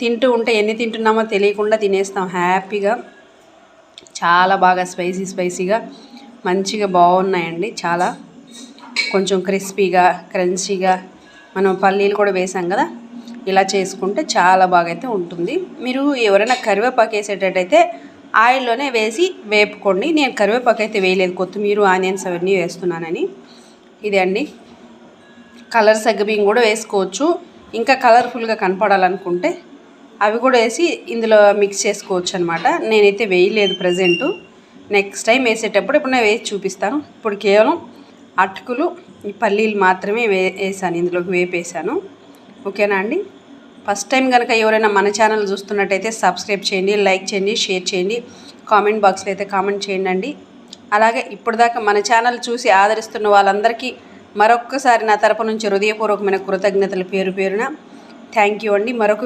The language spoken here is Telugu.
తింటూ ఉంటే ఎన్ని తింటున్నామో తెలియకుండా తినేస్తాం హ్యాపీగా. చాలా బాగా స్పైసీగా మంచిగా బాగున్నాయండి. చాలా కొంచెం క్రిస్పీగా క్రంచీగా మనం పల్లీలు కూడా వేసాం కదా, ఇలా చేసుకుంటే చాలా బాగా అయితే ఉంటుంది. మీరు ఎవరైనా కరివేపాకు వేసేటట్టయితే ఆయిల్లోనే వేసి వేపుకోండి. నేను కరివేపాకు అయితే వేయలేదు, కొత్తిమీర ఆనియన్స్ అవన్నీ వేస్తున్నానని. ఇదే అండి. కలర్ సగ్గుబియ్యం కూడా వేసుకోవచ్చు. ఇంకా కలర్ఫుల్గా కనపడాలనుకుంటే అవి కూడా వేసి ఇందులో మిక్స్ చేసుకోవచ్చు అనమాట. నేనైతే వేయలేదు ప్రజెంటు, నెక్స్ట్ టైం వేసేటప్పుడు ఇప్పుడు నేను వేసి చూపిస్తాను. ఇప్పుడు కేవలం అటుకులు ఈ పల్లీలు మాత్రమే వేసాను, ఇందులోకి వేపేసాను. ఓకేనా అండి. ఫస్ట్ టైం కనుక ఎవరైనా మన ఛానల్ చూస్తున్నట్టయితే సబ్స్క్రైబ్ చేయండి, లైక్ చేయండి, షేర్ చేయండి, కామెంట్ బాక్స్లో అయితే కామెంట్ చేయండి అండి. అలాగే ఇప్పటిదాకా మన ఛానల్ చూసి ఆదరిస్తున్న వాళ్ళందరికీ మరొక్కసారి నా తరపు నుంచి హృదయపూర్వకమైన కృతజ్ఞతలు పేరున థ్యాంక్ యూ అండి. మరొక